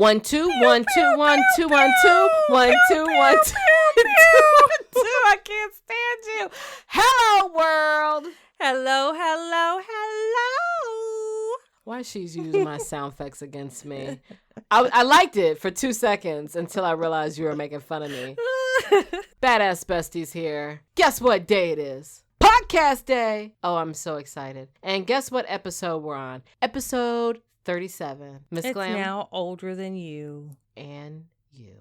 1 2 1 2 1 2 1 2 1 2 1 2 I can't stand you. Hello, world. Hello, hello, hello. Why she's using my sound effects against me? I liked it for 2 seconds until I realized you were making fun of me. Badass besties here. Guess what day it is? Podcast day. Oh, I'm so excited. And guess what episode we're on? Episode 37. Ms.Glam. It's now older than you. And you.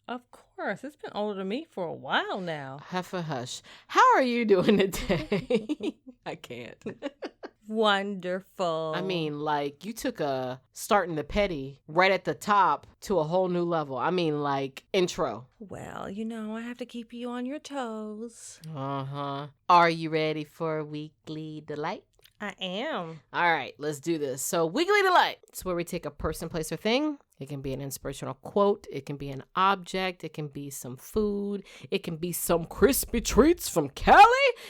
Of course. It's been older than me for a while now. Huffa hush. How are you doing today? I can't. Wonderful. I mean, like, you took a starting the petty right at the top to a whole new level. I mean, like, intro. Well, you know, I have to keep you on your toes. Uh-huh. Are you ready for Weekly Delight? I am. All right, let's do this. So, Weekly Delight. It's where we take a person, place, or thing. It can be an inspirational quote. It can be an object. It can be some food. It can be some crispy treats from Cali.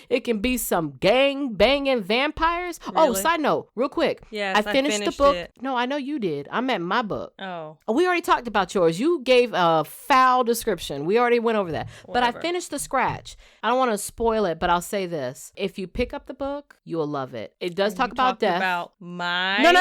It can be some gang banging vampires. Really? Oh, side note, real quick. Yes, I finished the book. it. No, I know you did. I meant my book. Oh. We already talked about yours. You gave a foul description. We already went over that. Whatever. But I finished the scratch. I don't want to spoil it, but I'll say this. If you pick up the book, you'll love it. It does talk about death. About my No.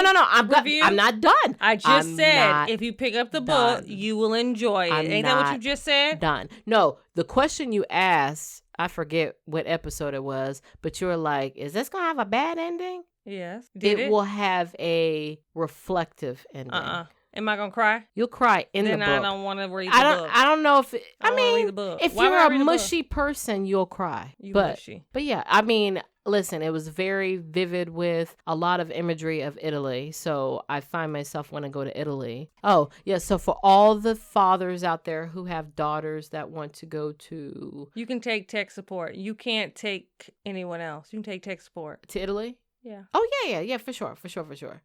review? I'm not done. I just said if you pick up the book, you will enjoy it. Ain't that what you just said? Done. No, the question you asked, I forget what episode it was, but you were like, is this going to have a bad ending? Yes. It will have a reflective ending. Am I going to cry? You'll cry in the book. Then I don't want to read the book. I don't know if it, I mean, read the book. if Why you're would I a read the mushy person, you'll cry. Mushy. But yeah, I mean, listen, it was very vivid with a lot of imagery of Italy. So I find myself want to go to Italy. Oh, yeah. So for all the fathers out there who have daughters that want to go to... You can take tech support. You can't take anyone else. You can take tech support. To Italy? Yeah. Oh, yeah, for sure.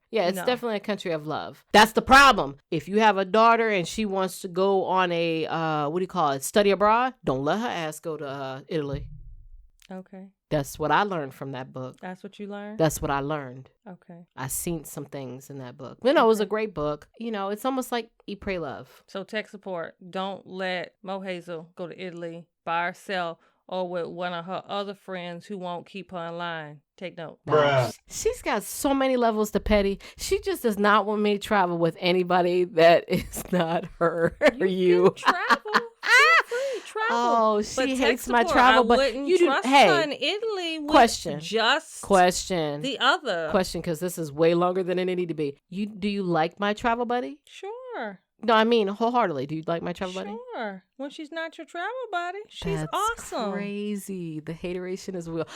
Yeah, it's definitely a country of love. That's the problem. If you have a daughter and she wants to go on a, study abroad, don't let her ass go to Italy. Okay. That's what I learned from that book. That's what you learned? That's what I learned. Okay. I seen some things in that book. You know, it was a great book. You know, it's almost like Eat, Pray, Love. So tech support. Don't let Mohazel go to Italy by herself or with one of her other friends who won't keep her in line. Take note. Bruh. She's got so many levels to petty. She just does not want me to travel with anybody that is not her or you. Can travel. Feel free, travel. Oh, she hates my support, travel, but wouldn't you do. Trust Hey, her in Italy with question. Just question. The other question, because this is way longer than it needed to be. Do you like my travel buddy? Sure. No, I mean wholeheartally. Do you like my travel buddy? Sure. When she's not your travel buddy, she's That's awesome. Crazy. The hateration is real.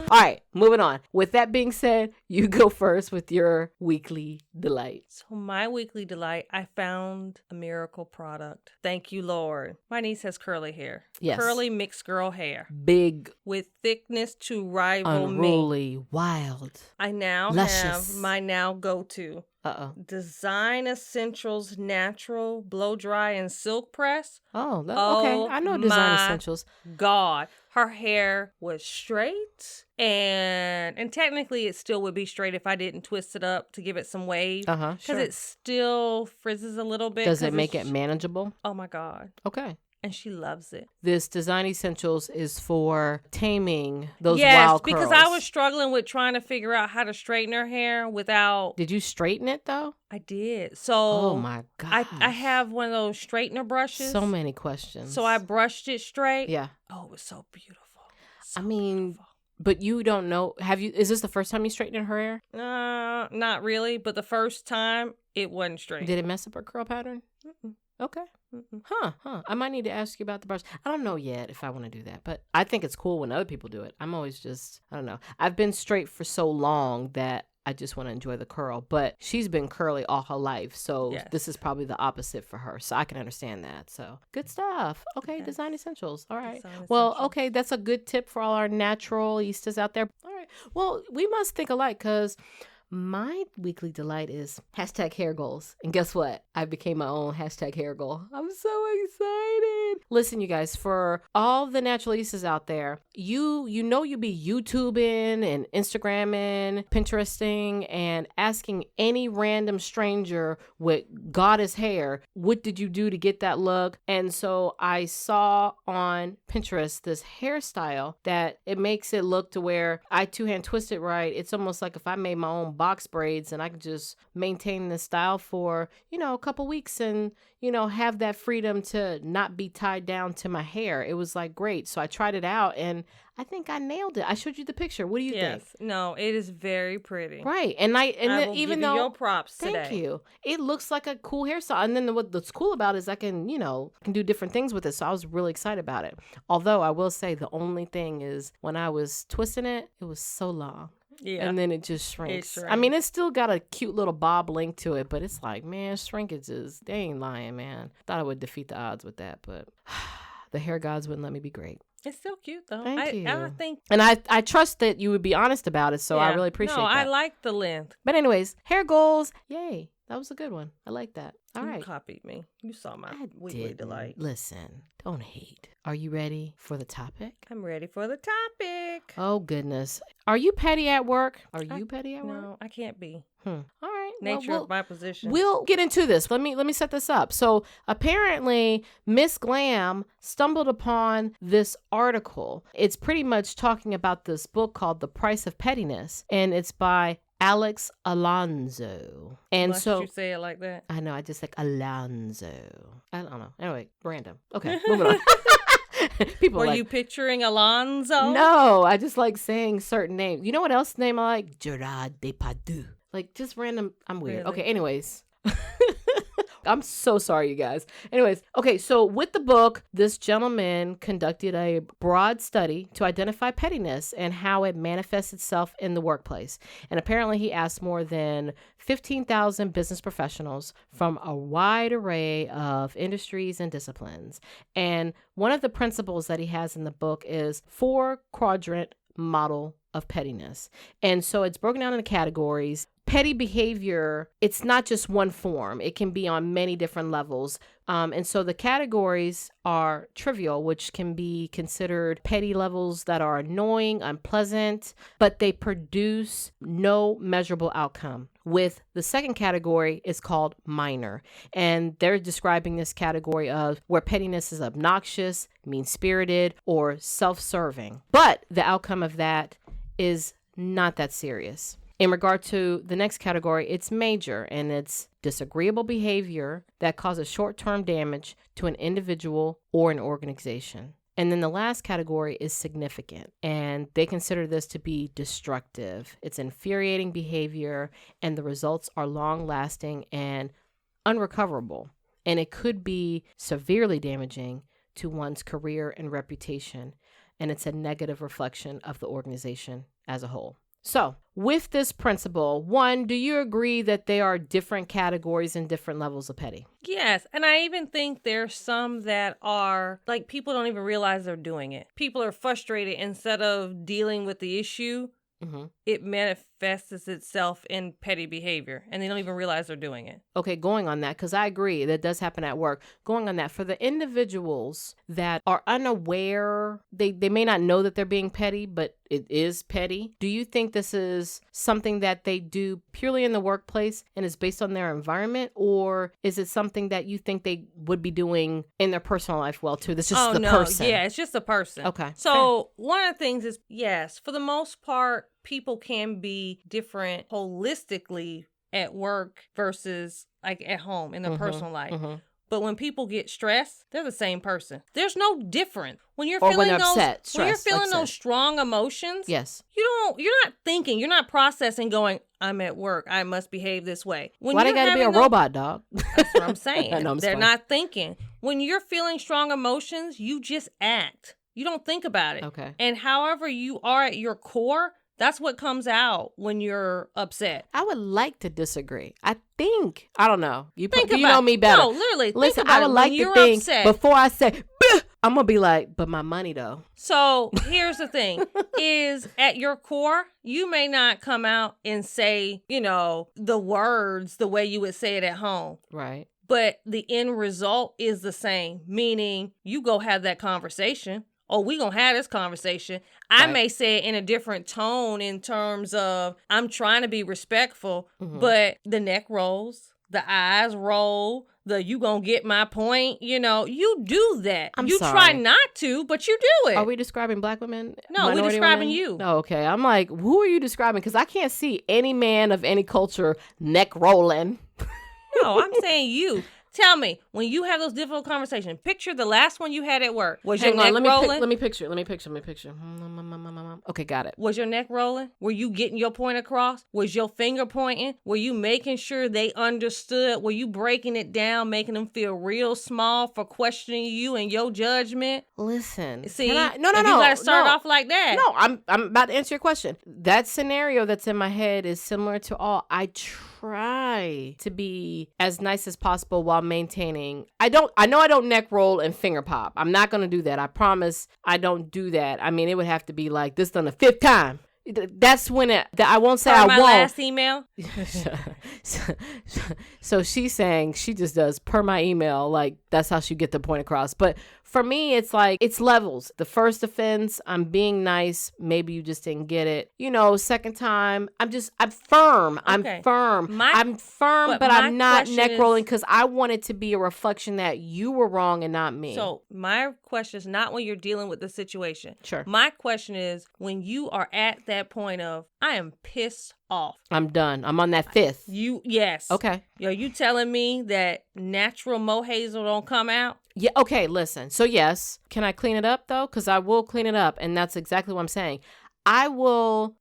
All right, moving on. With that being said, you go first with your weekly delight. So my weekly delight, I found a miracle product. Thank you, Lord. My niece has curly hair. Yes. Curly mixed girl hair. Big. With thickness to rival unruly, me. wild. I now luscious. have my now go-to. Design Essentials Natural Blow Dry and Silk Press. Okay. I know Design Essentials. God, her hair was straight, and technically it still would be straight if I didn't twist it up to give it some wave. Sure. Because it still frizzes a little bit. Does it make it manageable? Oh my God. Okay. And she loves it. This Design Essentials is for taming those wild curls. Yes, because I was struggling with trying to figure out how to straighten her hair without... Did you straighten it, though? I did. So... Oh, my God. I have one of those straightener brushes. So many questions. So I brushed it straight. Yeah. Oh, it was so beautiful. Beautiful. But you don't know... Is this the first time you straightened her hair? Not really. But the first time, it wasn't straight. Did it mess up her curl pattern? Mm-mm. Okay. Huh. I might need to ask you about the brush. I don't know yet if I want to do that, but I think it's cool when other people do it. I'm always just, I don't know. I've been straight for so long that I just want to enjoy the curl, but she's been curly all her life. So This is probably the opposite for her. So I can understand that. So good stuff. Okay. Yes. Design Essentials. All right. Okay. That's a good tip for all our naturalistas out there. All right. Well, we must think alike because my weekly delight is hashtag hair goals. And guess what? I became my own hashtag hair goal. I'm so excited. Listen, you guys, for all the naturalistas out there, you be YouTubing and Instagramming, Pinteresting, and asking any random stranger with goddess hair, what did you do to get that look? And so I saw on Pinterest this hairstyle that it makes it look to where I two-hand twist it right. It's almost like if I made my own box braids and I could just maintain this style for, a couple weeks and, have that freedom to not be tied down to my hair. It was like great. So I tried it out and I think I nailed it. I showed you the picture. What do you think? Yes. No, it is very pretty. Right. And I will even give though you your props today. Thank you. It looks like a cool hairstyle. And then what's cool about it is I can, can do different things with it. So I was really excited about it. Although I will say the only thing is when I was twisting it, it was so long. Yeah. And then it just shrinks. It I mean, it's still got a cute little bob link to it, but it's like, man, shrinkage they ain't lying, man. Thought I would defeat the odds with that, but the hair gods wouldn't let me be great. It's still cute though. Thank you. I think, and I trust that you would be honest about it, so I really appreciate that. I like the length. But anyways, hair goals, yay. That was a good one. I like that. All right. You copied me. You saw my I weekly didn't. delight. Listen, don't hate. Are you ready for the topic? I'm ready for the topic. Oh, goodness. Are you petty at work? You petty at work? No, I can't be. All right. Nature of my position. We'll get into this. Let me set this up. So apparently Ms.Glam stumbled upon this article. It's pretty much talking about this book called The Price of Pettiness, and it's by Alex Alonso. And Must so you say it like that? I know, I just like Alonso. I don't know. Anyway, random. Okay, moving on. People Were you picturing Alonzo? No, I just like saying certain names. You know what else name I like? Gerard Depardieu. Like just random. I'm weird. Really? Okay, anyways. I'm so sorry, you guys. Anyways, okay, so with the book, this gentleman conducted a broad study to identify pettiness and how it manifests itself in the workplace. And apparently he asked more than 15,000 business professionals from a wide array of industries and disciplines. And one of the principles that he has in the book is 4-quadrant model of pettiness. And so it's broken down into categories. Petty behavior, it's not just one form. It can be on many different levels. And so the categories are trivial, which can be considered petty levels that are annoying, unpleasant, but they produce no measurable outcome. With the second category is called minor. And they're describing this category of where pettiness is obnoxious, mean-spirited, or self-serving. But the outcome of that is not that serious. In regard to the next category, it's major, and it's disagreeable behavior that causes short-term damage to an individual or an organization. And then the last category is significant, and they consider this to be destructive. It's infuriating behavior, and the results are long-lasting and unrecoverable. And it could be severely damaging to one's career and reputation, and it's a negative reflection of the organization as a whole. So with this principle, one, do you agree that there are different categories and different levels of petty? Yes. And I even think there's some that are like people don't even realize they're doing it. People are frustrated instead of dealing with the issue. Mm-hmm. It manifests itself in petty behavior and they don't even realize they're doing it. Okay, going on that, because I agree that does happen at work. Going on that, for the individuals that are unaware, they may not know that they're being petty, but it is petty. Do you think this is something that they do purely in the workplace and is based on their environment? Or is it something that you think they would be doing in their personal life well too? That's just person. Yeah, it's just a person. Okay. So one of the things is, yes, for the most part, people can be different holistically at work versus like at home in their personal life. Mm-hmm. But when people get stressed, they're the same person. There's no difference. When you're feeling those strong emotions, yes. You're not thinking, you're not processing going, I'm at work, I must behave this way. Why they gotta be a robot, dog? That's what I'm saying. They're fine. Not thinking. When you're feeling strong emotions, you just act. You don't think about it. Okay. And however you are at your core, that's what comes out when you're upset. I would like to disagree. I don't know. You you know me better. No, literally. Listen, think about I would like to think upset, before I say, I'm going to be like, but my money though. So here's the thing is at your core, you may not come out and say, the words the way you would say it at home. Right. but the end result is the same, meaning you go have that conversation. Oh, we gonna have this conversation. I may say it in a different tone in terms of I'm trying to be respectful, but the neck rolls, the eyes roll, you gonna get my point. You do that. You sorry. try not to, but you do it. Are we describing black women? No, we're describing you. Oh, okay. I'm like, who are you describing? Because I can't see any man of any culture neck rolling. No, I'm saying you. Tell me, when you have those difficult conversations, picture the last one you had at work. Was your neck rolling? Let me picture. Okay, got it. Was your neck rolling? Were you getting your point across? Was your finger pointing? Were you making sure they understood? Were you breaking it down, making them feel real small for questioning you and your judgment? Listen. See? No. You got to start off like that. No, I'm about to answer your question. That scenario that's in my head is similar to all. I try to be as nice as possible while maintaining. I know I don't neck roll and finger pop. I'm not going to do that. I promise I don't do that. I mean, it would have to be like this done the 5th time. That's when I won't say I won't. My last email. So she's saying she just does per my email. Like that's how she get the point across. But for me, it's like it's levels. The first offense, I'm being nice. Maybe you just didn't get it. Second time, I'm firm. Okay. I'm firm. I'm firm, but I'm not neck rolling because I want it to be a reflection that you were wrong and not me. So my question is not when you're dealing with the situation. Sure. My question is when you are at that point of I am pissed off. I'm done. I'm on that 5th. Yes. Okay. Yo, you telling me that natural Mohazel don't come out? Yeah. Okay. Listen. So yes, can I clean it up though? Because I will clean it up, and that's exactly what I'm saying. I will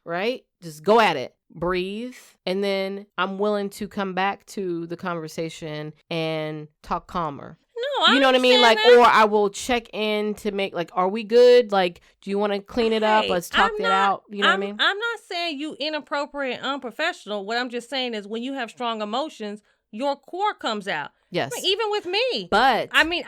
right. Just go at it. Breathe, and then I'm willing to come back to the conversation and talk calmer. No, you know what I mean? Like, that. Or I will check in to make like, are we good? Like, do you want to clean it up? Let's talk it out. You know what I mean? I'm not saying you inappropriate and unprofessional. What I'm just saying is when you have strong emotions, your core comes out. Yes. I mean, even with me. But I mean,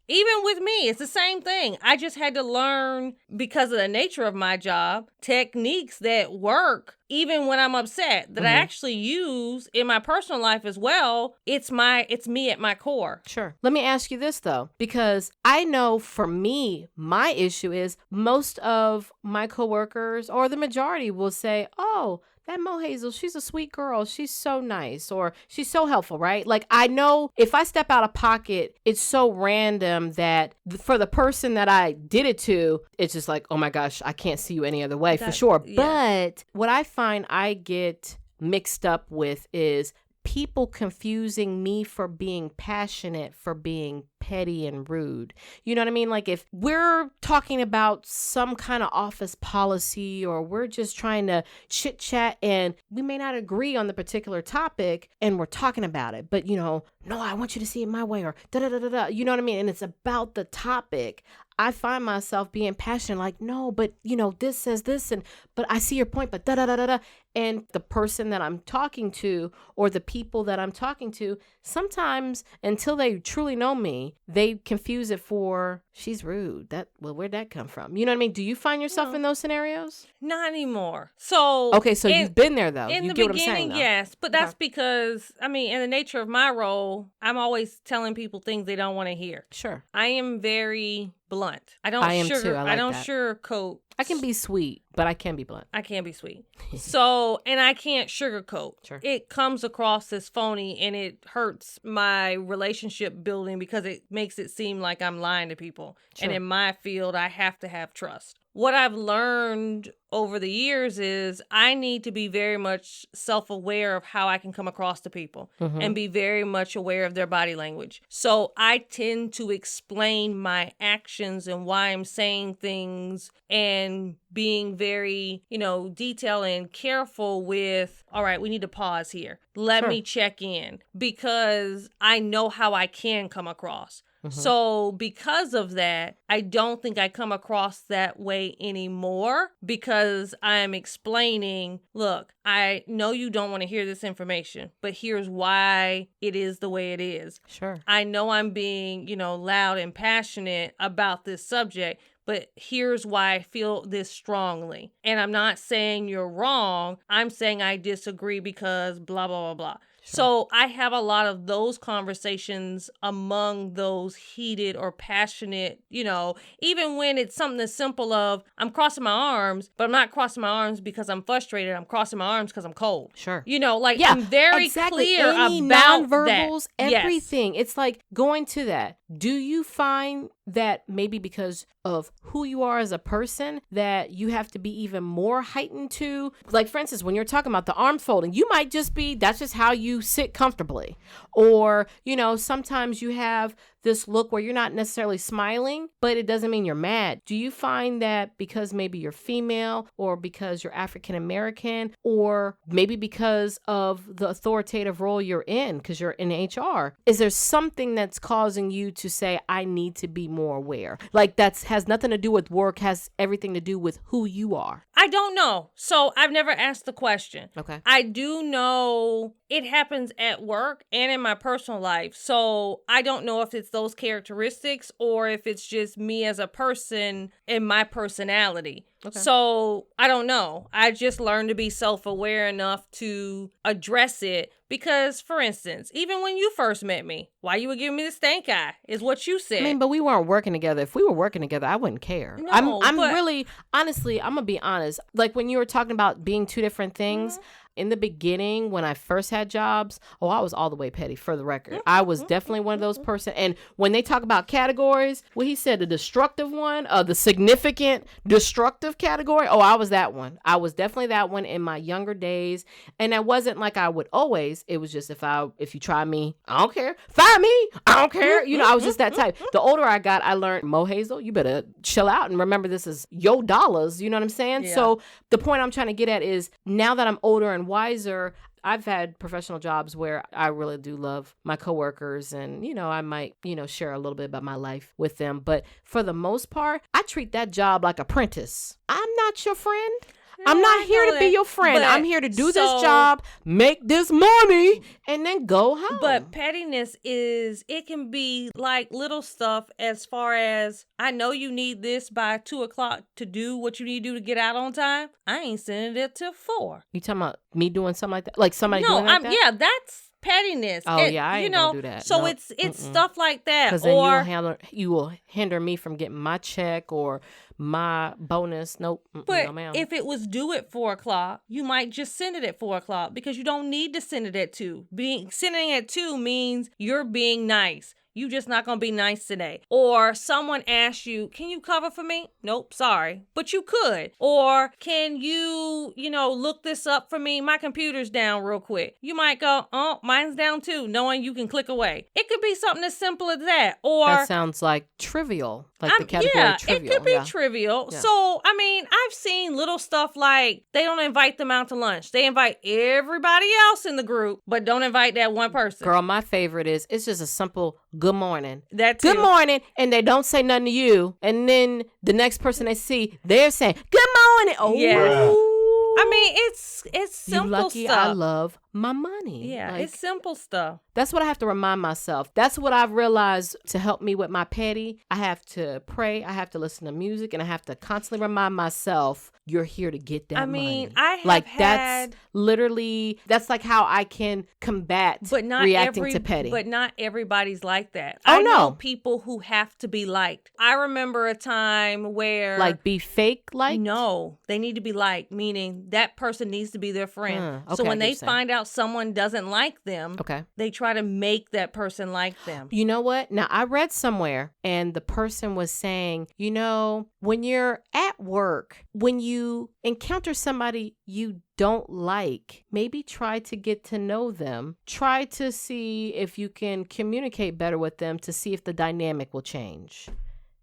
even with me, it's the same thing. I just had to learn, because of the nature of my job, techniques that work even when I'm upset that I actually use in my personal life as well. It's me at my core. Sure. Let me ask you this though, because I know for me, my issue is most of my coworkers or the majority will say, oh, that Mohazel, she's a sweet girl. She's so nice, or she's so helpful, right? Like, I know if I step out of pocket, it's so random that for the person that I did it to, it's just like, oh my gosh, I can't see you any other way, for sure. Yeah. But what I find I get mixed up with is people confusing me for being passionate, for being petty and rude. You know what I mean? Like if we're talking about some kind of office policy, or we're just trying to chit chat and we may not agree on the particular topic and we're talking about it, but no, I want you to see it my way, or da da da da da. You know what I mean? And it's about the topic. I find myself being passionate, like, no, but this says this, but I see your point, but da da da da da. And the person that I'm talking to, or the people that I'm talking to, sometimes until they truly know me, they confuse it for she's rude. Where'd that come from? You know what I mean? Do you find yourself in those scenarios? Not anymore. So you've been there though. In you the get beginning, what I'm saying, though. yes, but that's because in the nature of my role, I'm always telling people things they don't want to hear. Sure. I am very blunt. I don't sugarcoat. I can be sweet, but I can be blunt. I can be sweet. So, and I can't sugarcoat. Sure. It comes across as phony, and it hurts my relationship building because it makes it seem like I'm lying to people. Sure. And in my field, I have to have trust. What I've learned over the years is I need to be very much self-aware of how I can come across to people and be very much aware of their body language. So I tend to explain my actions and why I'm saying things, and being very, detailed and careful with, all right, we need to pause here. Let me check in, because I know how I can come across. So because of that, I don't think I come across that way anymore, because I'm explaining, look, I know you don't want to hear this information, but here's why it is the way it is. Sure. I know I'm being, loud and passionate about this subject, but here's why I feel this strongly. And I'm not saying you're wrong. I'm saying I disagree because blah, blah, blah, blah. So I have a lot of those conversations among those heated or passionate, even when it's something as simple of I'm crossing my arms, but I'm not crossing my arms because I'm frustrated. I'm crossing my arms because I'm cold. Sure. I'm very clear Any about nonverbals, that. everything. Yes. It's like going to that. Do you find that maybe because of who you are as a person that you have to be even more heightened to? Like, for instance, when you're talking about the arm folding, you might just be, that's just how you sit comfortably. Or, sometimes you have this look where you're not necessarily smiling, but it doesn't mean you're mad. Do you find that because maybe you're female or because you're African American or maybe because of the authoritative role you're in, because you're in HR, is there something that's causing you to say, I need to be more aware? Like that has nothing to do with work, has everything to do with who you are. I don't know. So I've never asked the question. Okay. I do know it happens at work and in my personal life. So I don't know if it's those characteristics or if it's just me as a person and my personality. Okay. So I don't know. I just learned to be self-aware enough to address it because, for instance, even when you first met me, why you were giving me the stank eye is what you said. I mean, but we weren't working together. If we were working together, I wouldn't care. No, I'm really, honestly, I'm going to be honest. Like when you were talking about being two different things, in the beginning, when I first had jobs, I was all the way petty, for the record. I was definitely one of those person. And when they talk about categories, he said the destructive one, the significant destructive category. I was that one. I was definitely that one in my younger days. And it wasn't like I would always. It was just if you try me, I don't care. Fire me, I don't care. I was just that type. The older I got, I learned, Mohazel, you better chill out and remember this is your dollars. You know what I'm saying? Yeah. So the point I'm trying to get at is now that I'm older and wiser, I've had professional jobs where I really do love my coworkers and, I might, share a little bit about my life with them. But for the most part, I treat that job like apprentice. I'm not your friend. I'm not here to be your friend. I'm here to do this job, make this money, and then go home. But pettiness it can be like little stuff as far as, I know you need this by 2:00 to do what you need to do to get out on time. I ain't sending it till 4. You talking about me doing something like that? Like somebody doing like that? Yeah, that's pettiness. Oh, yeah, I ain't gonna do that. So nope. It's stuff like that. Because then you will hinder me from getting my check or my bonus. Nope. But no, ma'am. If it was due at 4:00, you might just send it at 4:00 because you don't need to send it at 2. Sending at 2 means you're being nice. You just not going to be nice today. Or someone asks you, can you cover for me? Nope, sorry. But you could. Or can you, look this up for me? My computer's down real quick. You might go, oh, mine's down too, knowing you can click away. It could be something as simple as that. Or that sounds like trivial. Like the category trivial. It could be trivial. Yeah. So, I've seen little stuff like they don't invite them out to lunch. They invite everybody else in the group, but don't invite that one person. Girl, my favorite is, it's just a simple good morning. That's good morning, and they don't say nothing to you. And then the next person they see, they're saying, good morning. Oh, yes. It's simple you lucky stuff. I love my money. Yeah, it's simple stuff. That's what I have to remind myself. That's what I've realized to help me with my petty. I have to pray. I have to listen to music, and I have to constantly remind myself, you're here to get that money. That's literally, that's like how I can combat reacting to petty. But not everybody's like that. I know people who have to be liked. I remember a time where... Like be fake liked? No, they need to be liked, meaning that person needs to be their friend. So when they find out someone doesn't like them, they try to make that person like them. You know what? Now, I read somewhere and the person was saying, when you're at work, when you encounter somebody you don't like, maybe try to get to know them. Try to see if you can communicate better with them to see if the dynamic will change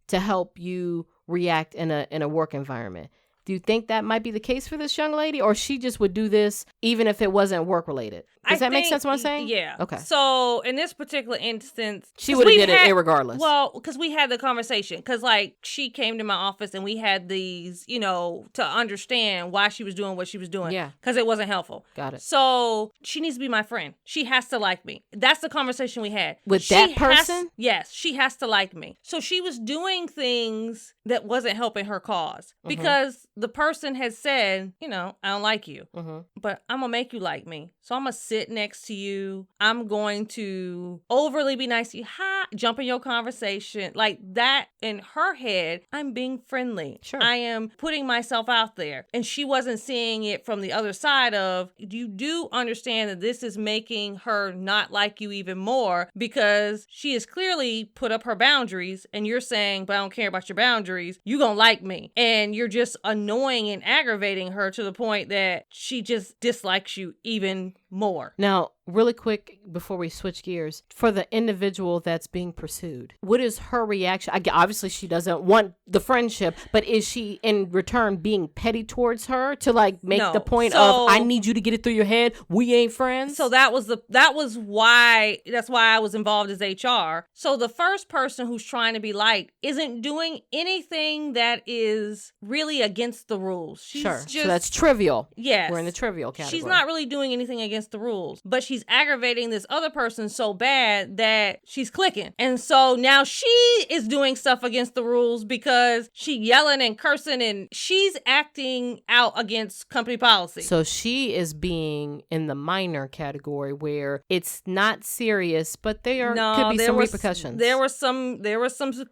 to help you react in a work environment. Do you think that might be the case for this young lady, or she just would do this even if it wasn't work related? Does that make sense what I'm saying? Yeah. Okay. So in this particular instance, she would have did it irregardless. Well, because we had the conversation, because she came to my office and we had these, to understand why she was doing what she was doing. Yeah. Because it wasn't helpful. Got it. So she needs to be my friend. She has to like me. That's the conversation we had. With that person? Yes, she has to like me. So she was doing things that wasn't helping her cause because the person has said, I don't like you, Mm-hmm. but I'm going to make you like me. So I'm going to sit next to you. I'm going to overly be nice to you. Hi, jump in your conversation. Like that in her head, I'm being friendly. Sure. I am putting myself out there. And she wasn't seeing it from the other side of, you do understand that this is making her not like you even more because she has clearly put up her boundaries and you're saying, but I don't care about your boundaries. You gonna like me. And you're just annoying and aggravating her to the point that she just dislikes you even more. Now, really quick before we switch gears, for the individual that's being pursued, what is her reaction? Obviously, she doesn't want the friendship, but is she in return being petty towards her to like make the point of, I need you to get it through your head, we ain't friends? So that's why I was involved as HR. So the first person who's trying to be liked isn't doing anything that is really against the rules. She's sure. Just, so that's trivial. Yes. We're in the trivial category. She's not really doing anything against the rules, but she's aggravating this other person so bad that she's clicking. And so now she is doing stuff against the rules because she yelling and cursing and she's acting out against company policy. So she is being in the minor category where it's not serious, but could be some repercussions. There were some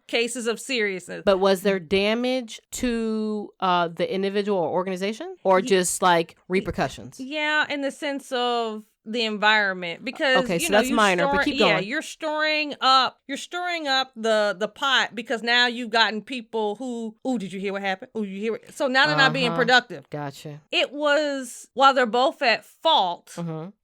cases of seriousness. But was there damage to the individual or organization, or just like repercussions? Yeah, in the sense of the environment, because so that's minor, but keep going. Yeah, you're storing up the pot because now you've gotten people who, did you hear what happened? Did you hear what? So now they're not being productive. Gotcha. It was, while they're both at fault,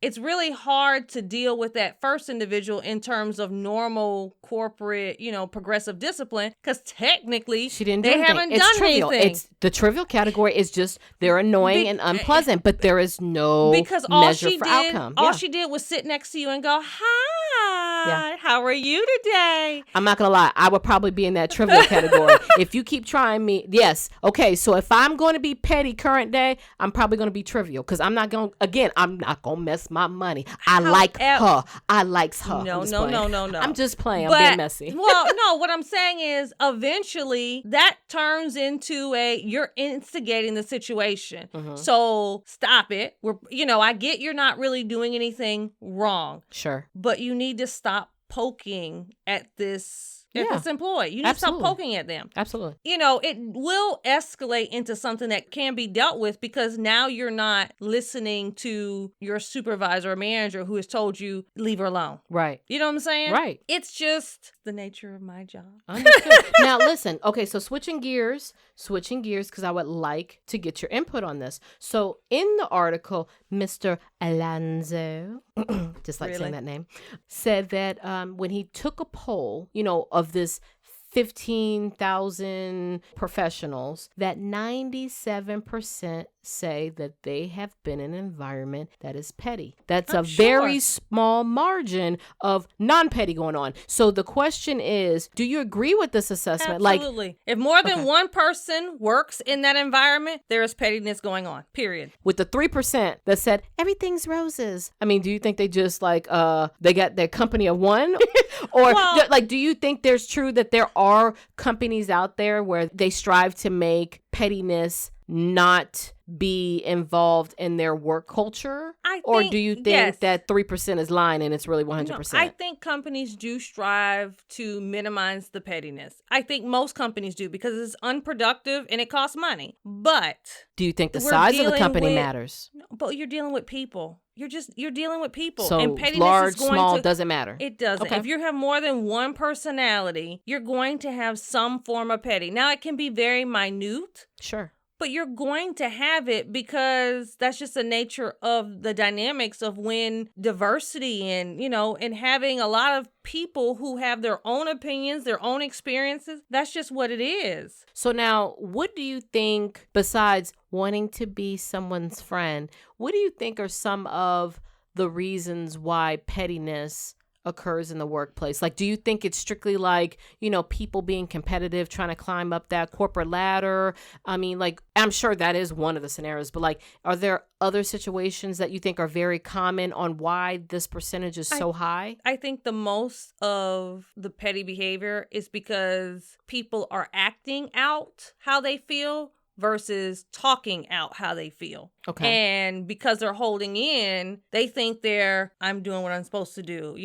it's really hard to deal with that first individual in terms of normal corporate, progressive discipline, because technically they haven't done trivial. anything. It's the trivial category is just they're annoying and unpleasant, but there is no measure for outcome. All she did was sit next to you and go, hi, how are you today? I'm not going to lie. I would probably be in that trivial category. If you keep trying me, yes. Okay, so if I'm going to be petty current day, I'm probably going to be trivial because I'm not going to mess my money. I like her. I likes her. No. I'm just playing. But, I'm being messy. Well, no, what I'm saying is eventually that turns into you're instigating the situation. So stop it. I get you're not really doing anything wrong. Sure. But you need to stop poking at this employee. You need to stop poking at them. Absolutely. It will escalate into something that can be dealt with because now you're not listening to your supervisor or manager who has told you, leave her alone. Right. You know what I'm saying? Right. It's just the nature of my job. Understood. Now, listen. Okay, so switching gears, because I would like to get your input on this. So in the article, Mr. Alonso, just like saying that name, said that when he took a poll, of this 15,000 professionals, that 97% say that they have been in an environment that is petty. That's a very small margin of non-petty going on. So the question is, do you agree with this assessment? Absolutely. If more than one person works in that environment, there is pettiness going on, period. With the 3% that said everything's roses, I mean, do you think they just they got their company of one? Or do you think there's true that there are companies out there where they strive to make pettiness not be involved in their work culture? Or do you think that 3% is lying and it's really 100%? No, I think companies do strive to minimize the pettiness. I think most companies do because it's unproductive and it costs money. But do you think the size of the company matters? No, but you're dealing with people. You're dealing with people. So and pettiness large, is going small, doesn't matter. It doesn't. Okay. If you have more than one personality, you're going to have some form of petty. Now, it can be very minute. Sure. But you're going to have it because that's just the nature of the dynamics of when diversity and, and having a lot of people who have their own opinions, their own experiences. That's just what it is. So now, what do you think, besides wanting to be someone's friend, what do you think are some of the reasons why pettiness occurs in the workplace? Like, do you think it's strictly people being competitive, trying to climb up that corporate ladder? I mean, I'm sure that is one of the scenarios, but are there other situations that you think are very common on why this percentage is so high? I think the most of the petty behavior is because people are acting out how they feel versus talking out how they feel. Okay. And because they're holding in, they think I'm doing what I'm supposed to do.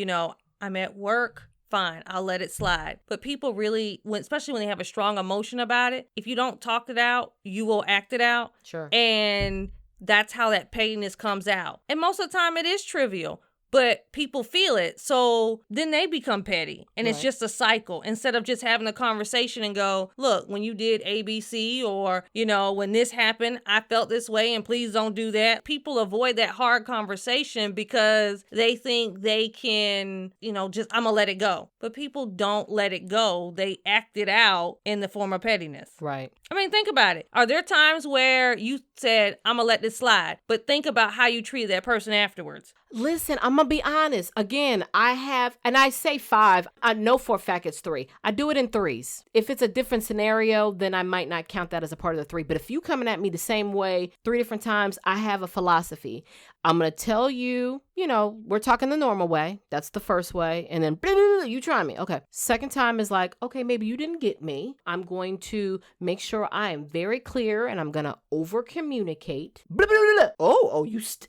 I'm at work. Fine, I'll let it slide. But people really, especially when they have a strong emotion about it, if you don't talk it out, you will act it out. Sure. And that's how that pettiness comes out. And most of the time it is trivial, but people feel it. So then they become petty. And it's just a cycle. Instead of just having a conversation and go, look, when you did ABC or, when this happened, I felt this way and please don't do that. People avoid that hard conversation because they think they can, I'm going to let it go. But people don't let it go. They act it out in the form of pettiness. Right. I mean, think about it. Are there times where you said, I'm going to let this slide, but think about how you treated that person afterwards? Listen, I'm going to be honest. Again, I have, and I say 5. I know for a fact it's 3. I do it in 3s. If it's a different scenario, then I might not count that as a part of the 3. But if you coming at me the same way 3 different times, I have a philosophy. I'm going to tell you, we're talking the normal way. That's the first way. And then blah, blah, blah, you try me. Okay. Second time is like, okay, maybe you didn't get me. I'm going to make sure I am very clear and I'm going to over communicate. Blah, blah, blah,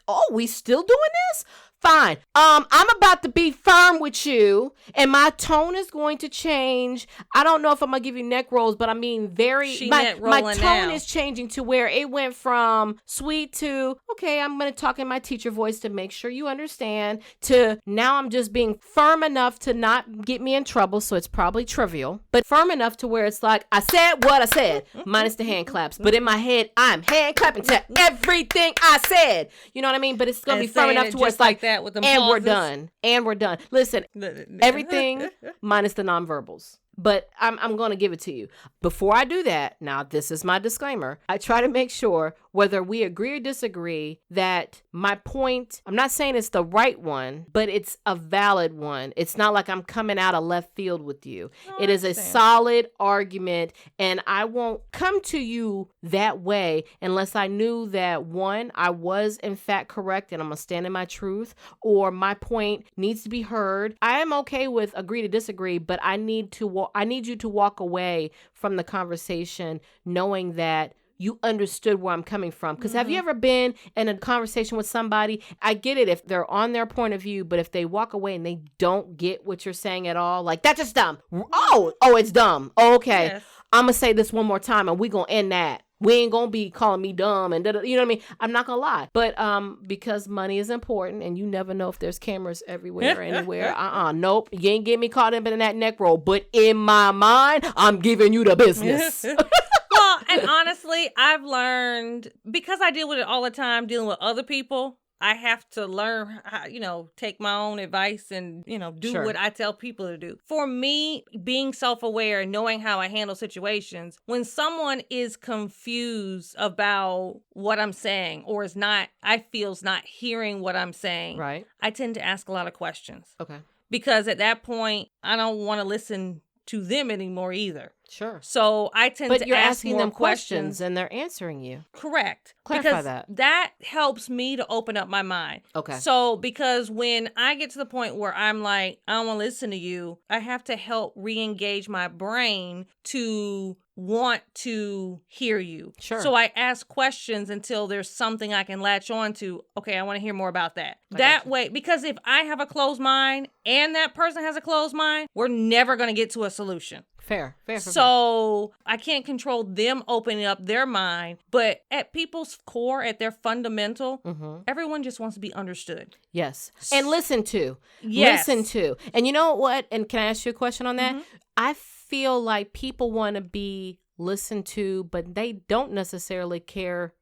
blah. We still doing this? Fine. I'm about to be firm with you and my tone is going to change. I don't know if I'm going to give you neck rolls, but I mean my tone is changing to where it went from sweet to, okay, I'm going to talk in my teacher voice to make sure you understand, to now I'm just being firm enough to not get me in trouble. So it's probably trivial, but firm enough to where it's like, I said what I said, minus the hand claps. But in my head, I'm hand clapping to everything I said. You know what I mean? But it's going to be firm enough to where it's like, that with them and pauses. we're done. Listen, everything minus the nonverbals. But I'm going to give it to you. Before I do that, now this is my disclaimer, I try to make sure whether we agree or disagree that my point, I'm not saying it's the right one, but it's a valid one. It's not like I'm coming out of left field with you. It is a solid argument, and I won't come to you that way unless I knew that, one, I was in fact correct and I'm going to stand in my truth, or my point needs to be heard. I am okay with agree to disagree, but I need you to walk away from the conversation knowing that you understood where I'm coming from. Because have you ever been in a conversation with somebody? I get it if they're on their point of view, but if they walk away and they don't get what you're saying at all, like, that's just dumb. Oh, it's dumb. Oh, okay. Yes. I'm going to say this one more time and we're going to end that. We ain't going to be calling me dumb and you know what I mean? I'm not going to lie. But because money is important and you never know if there's cameras everywhere or anywhere. Nope. You ain't getting me caught up in that neck roll. But in my mind, I'm giving you the business. Well, and honestly, I've learned, because I deal with it all the time, dealing with other people, I have to learn how, take my own advice and, do what I tell people to do. For me, being self-aware and knowing how I handle situations, when someone is confused about what I'm saying or is not hearing what I'm saying, right, I tend to ask a lot of questions. Okay. Because at that point, I don't want to listen to them anymore either. Sure. So I tend to ask more questions. But you're asking them questions and they're answering you. Correct. Clarify because that helps me to open up my mind. Okay. So because when I get to the point where I'm like, I don't want to listen to you, I have to help re-engage my brain to want to hear you. Sure. So I ask questions until there's something I can latch on to. Okay, I want to hear more about that. That way, because if I have a closed mind and that person has a closed mind, we're never going to get to a solution. Fair. So I can't control them opening up their mind, but at people's core, at their fundamental, everyone just wants to be understood. Yes. And listen to. Yes. Listen to. And you know what? And can I ask you a question on that? I feel like people want to be listened to, but they don't necessarily care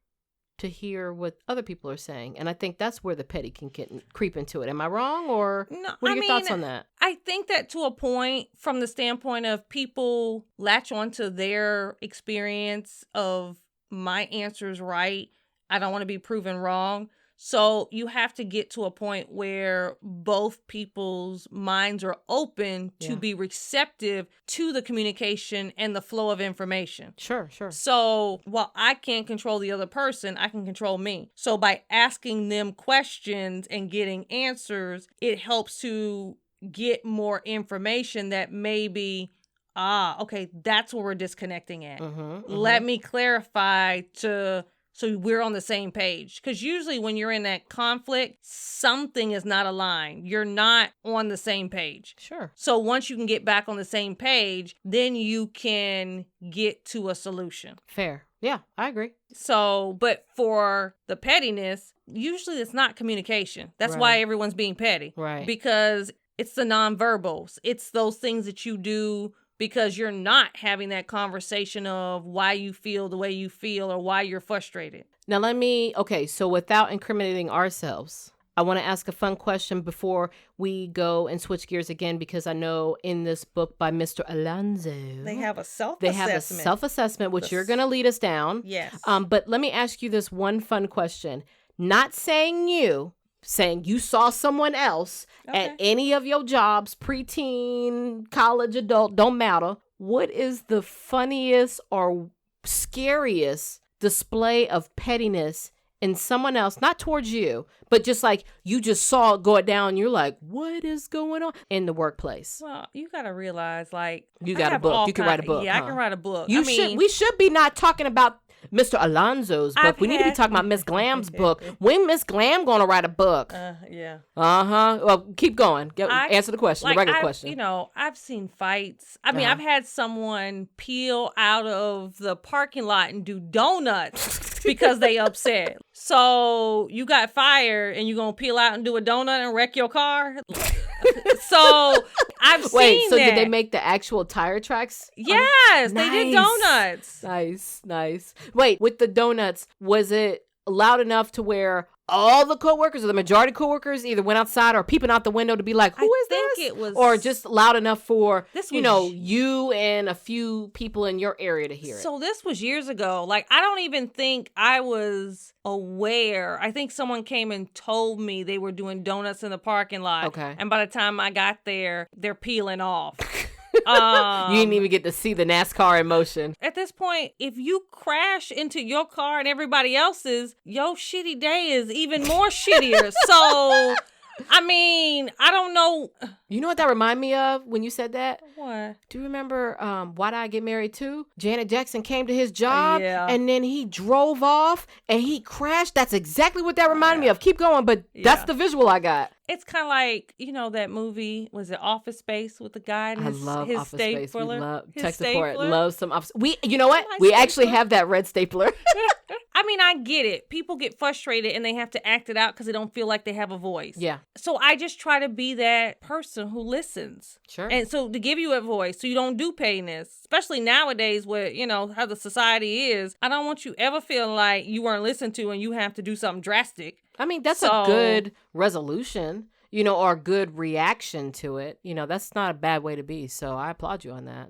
to hear what other people are saying. And I think that's where the petty can creep into it. Am I wrong? Or what are your thoughts on that? I think that to a point, from the standpoint of people latch onto their experience of my answer's right, I don't want to be proven wrong. So you have to get to a point where both people's minds are open to be receptive to the communication and the flow of information. Sure. So while I can't control the other person, I can control me. So by asking them questions and getting answers, it helps to get more information that maybe okay, that's where we're disconnecting at. Mm-hmm. Let me clarify so we're on the same page. Because usually when you're in that conflict, something is not aligned. You're not on the same page. Sure. So once you can get back on the same page, then you can get to a solution. Fair. Yeah, I agree. So, but for the pettiness, usually it's not communication. That's Right. why everyone's being petty. Right. Because it's the nonverbals. It's those things that you do because you're not having that conversation of why you feel the way you feel or why you're frustrated. Now so without incriminating ourselves, I want to ask a fun question before we go and switch gears again, because I know in this book by Mr. Alonso, They have a self-assessment. Which you're going to lead us down. Yes. But let me ask you this one fun question. Not saying you saw someone else at any of your jobs, preteen, college, adult, don't matter. What is the funniest or scariest display of pettiness in someone else, not towards you, but just like you just saw it go down and you're like, what is going on in the workplace? Well, you got to realize, like, you got a book. You can write a book. Yeah, I can write a book. We should be not talking about Mr. Alonso's book. We need to be talking about Ms.Glam's book. When Ms.Glam gonna write a book? Yeah. Well, keep going. Answer the question, the regular question. You know, I've seen fights. I mean, I've had someone peel out of the parking lot and do donuts because they upset. So you got fired and you gonna peel out and do a donut and wreck your car? So I've seen that. Did they make the actual tire tracks? Yes, they did donuts. Nice. Wait, with the donuts, was it loud enough to where all the coworkers or the majority of coworkers either went outside or peeping out the window to be like, who is this? It was, or just loud enough for, you and a few people in your area to hear it? So this was years ago. Like, I don't even think I was aware. I think someone came and told me they were doing donuts in the parking lot. Okay. And by the time I got there, they're peeling off. You didn't even get to see the NASCAR in motion. At this point, if you crash into your car and everybody else's, your shitty day is even more shittier. So, I mean, I don't know. You know what that reminded me of when you said that? What? Do you remember Why Did I Get Married Too? Janet Jackson came to his job and then he drove off and he crashed. That's exactly what that reminded me of. Keep going, but that's the visual I got. It's kind of like, that movie, was it Office Space with the guy and his Office stapler? Space. Tech support. Love some Office. You know what? We actually have that red stapler. I mean, I get it. People get frustrated and they have to act it out because they don't feel like they have a voice. Yeah. So I just try to be that person who listens. Sure. And so to give you a voice so you don't do pettiness, especially nowadays where, how the society is, I don't want you ever feeling like you weren't listened to and you have to do something drastic. I mean, that's a good resolution, or a good reaction to it. That's not a bad way to be. So I applaud you on that,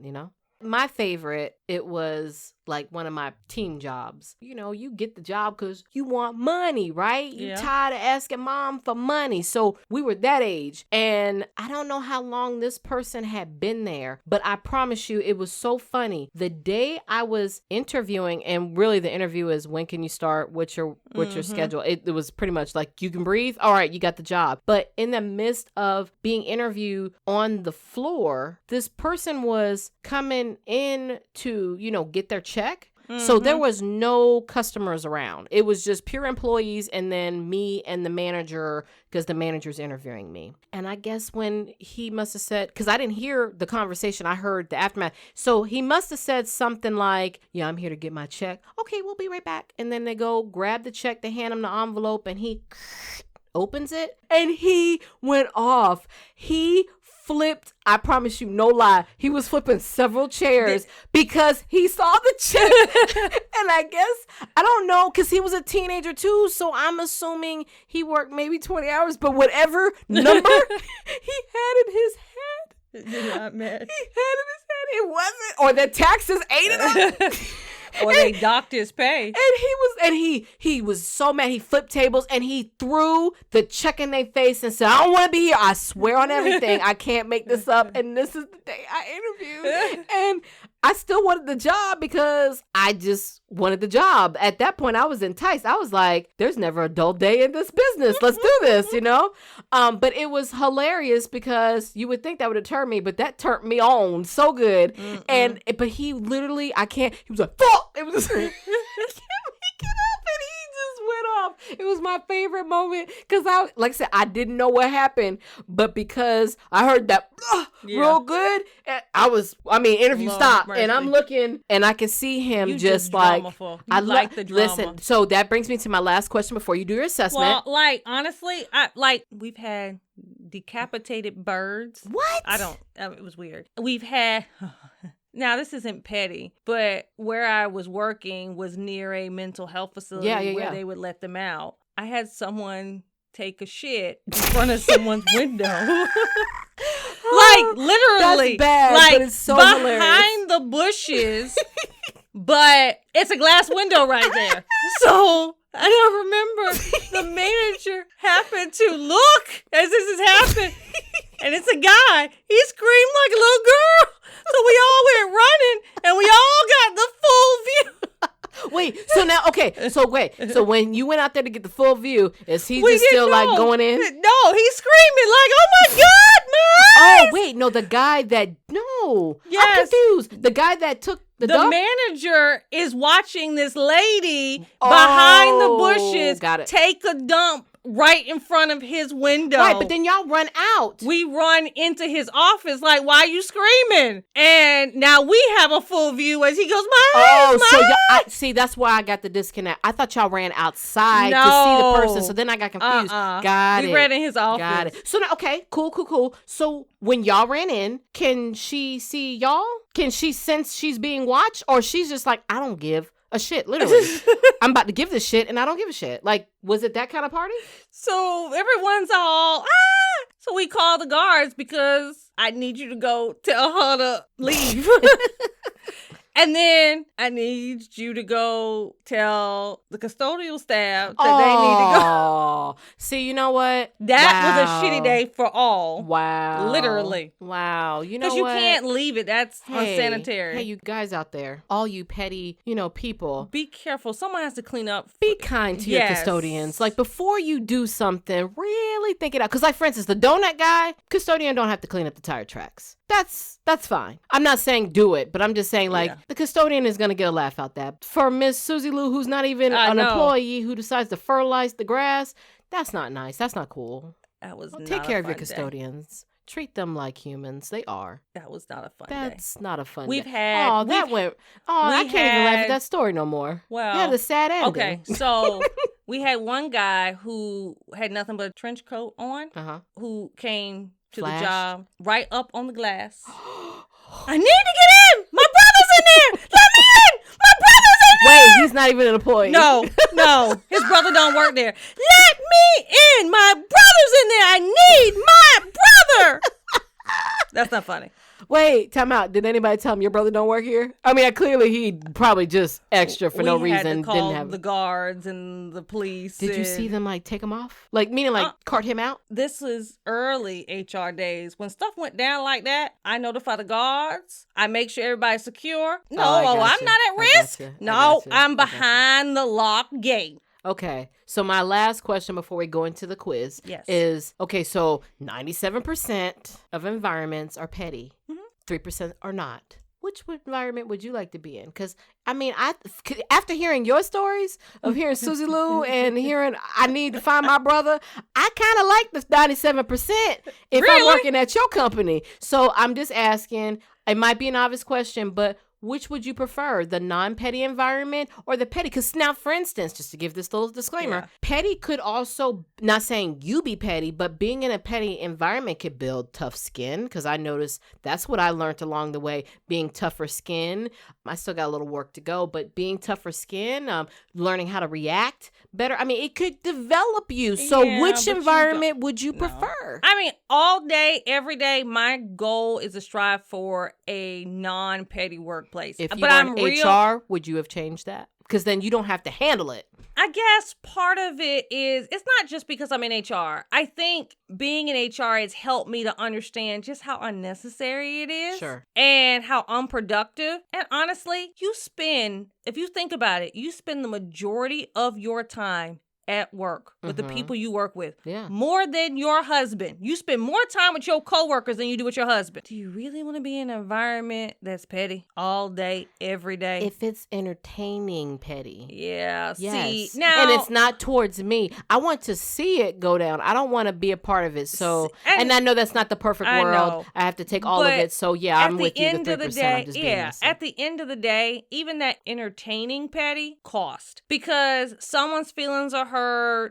My favorite, it was like one of my teen jobs. You get the job because you want money, right? You tired of asking mom for money. So we were that age. And I don't know how long this person had been there, but I promise you it was so funny. The day I was interviewing, and really the interview is, when can you start? What's your schedule? It was pretty much like, you can breathe. All right, you got the job. But in the midst of being interviewed on the floor, this person was coming in to, get their check. So there was no customers around. It was just pure employees and then me and the manager, because the manager's interviewing me. And I guess when he must have said, because I didn't hear the conversation, I heard the aftermath. So he must have said something like, yeah, I'm here to get my check. Okay, we'll be right back. And then they go grab the check, they hand him the envelope, and he opens it and he went off. He flipped, I promise you, no lie, he was flipping several chairs because he saw the check. And I guess, I don't know, because he was a teenager too, so I'm assuming he worked maybe 20 hours, but whatever number he had in his head. You're not mad. He had in his head, it wasn't, or the taxes ate it up. Or they docked his pay. And he was so mad. He flipped tables and he threw the check in their face and said, I don't want to be here. I swear on everything. I can't make this up. And this is the day I interviewed. And I still wanted the job because I just wanted the job. At that point, I was enticed. I was like, there's never a dull day in this business. Let's do this, But it was hilarious because you would think that would deter me, but that turned me on so good. But he literally, he was like, fuck! It was just, he get up and he just went off. It was my favorite moment because like I said, I didn't know what happened, but because I heard that real good, interview stopped, and I'm looking and I can see him you just like, I like the drama. Listen, so that brings me to my last question before you do your assessment. Well, honestly, we've had decapitated birds. What? It was weird. We've had... Now, this isn't petty, but where I was working was near a mental health facility where they would let them out. I had someone take a shit in front of someone's window. Literally. That's bad, but it's so behind hilarious. The bushes, but it's a glass window right there. So I remember the manager happened to look as this is happening, and it's a guy. He screamed like a little girl. So we all went running, and we all got the full view. Wait, so when you went out there to get the full view, is he just still like going in? No, he's screaming like, "Oh my God, my eyes!" Oh wait, no, the guy that Yes. I'm confused. The guy that took the dump? manager is watching this lady behind the bushes take a dump right in front of his window. Right, but then y'all run out. We run into his office like, why are you screaming? And now we have a full view as he goes, my eyes. See, that's why I got the disconnect. I thought y'all ran outside to see the person, so then I got confused. We ran in his office. Got it. So now, okay, cool. So when y'all ran in, can she see y'all? Can she sense she's being watched? Or she's just like, I don't give a shit, literally. I'm about to give this shit and I don't give a shit. Like, was it that kind of party? So everyone's all, So we call the guards because I need you to go tell her to leave. And then I need you to go tell the custodial staff that they need to go. See, you know what? That was a shitty day for all. Wow. Literally. Wow. You know what? Because you can't leave it. That's unsanitary. Hey, you guys out there, all you petty, people. Be careful. Someone has to clean up. Be kind to your custodians. Like, before you do something, really think it out. Because, like, for instance, the donut guy, custodian don't have to clean up the tire tracks. That's fine. I'm not saying do it, but I'm just saying, the custodian is going to get a laugh out that. For Miss Susie Lou, who's not even an employee, who decides to fertilize the grass, that's not nice. That's not cool. That was not take care of your day. custodians. Treat them like humans. They are. That was not a fun day. That's not a fun We've day. had... I can't even laugh at that story no more. Well... Yeah, the sad ending. Okay, so we had one guy who had nothing but a trench coat on, who came to the job right up on the glass. I need to get in! My brother's in there! Let me in! My brother's in there! Wait, he's not even an employee. No. His brother don't work there. Let me in! My brother's in there! I need my brother! That's not funny. Wait, time out. Did anybody tell him your brother don't work here? I mean, clearly he probably just extra for no reason. Had to call didn't have the guards and the police. Did you see them take him off? Meaning cart him out? This was early HR days. When stuff went down like that, I notify the guards. I make sure everybody's secure. No, I'm not at risk. No, I'm behind the locked gate. Okay, so my last question before we go into the quiz is, okay, so 97% of environments are petty, 3% are not. Which environment would you like to be in? Because, after hearing your stories of hearing Susie Lou and hearing I need to find my brother, I kind of like the 97% if I'm working at your company. So I'm just asking, it might be an obvious question, but which would you prefer, the non-petty environment or the petty? Because now, for instance, just to give this little disclaimer, petty could also, not saying you be petty, but being in a petty environment could build tough skin. Because I noticed that's what I learned along the way, being tougher skin. I still got a little work to go, but being tougher skin, learning how to react better. I mean, it could develop you. So which environment would you prefer? I mean, all day, every day, my goal is to strive for a non-petty workplace. If you were in HR, would you have changed that? Because then you don't have to handle it. I I guess part of it is, it's not just because I'm in HR. I think being in HR has helped me to understand just how unnecessary it is. Sure. And how unproductive. And honestly, if you think about it, you spend the majority of your time at work with the people you work with. Yeah. More than your husband. You spend more time with your coworkers than you do with your husband. Do you really want to be in an environment that's petty all day, every day? If it's entertaining petty. Yeah. Yes. See, now. And it's not towards me. I want to see it go down. I don't want to be a part of it. So, and I know that's not the perfect world. I have to take all of it. So, yeah, I'm with you. The 3%. I'm just being messy. At the end of the day, even that entertaining petty cost. Because someone's feelings are hurt.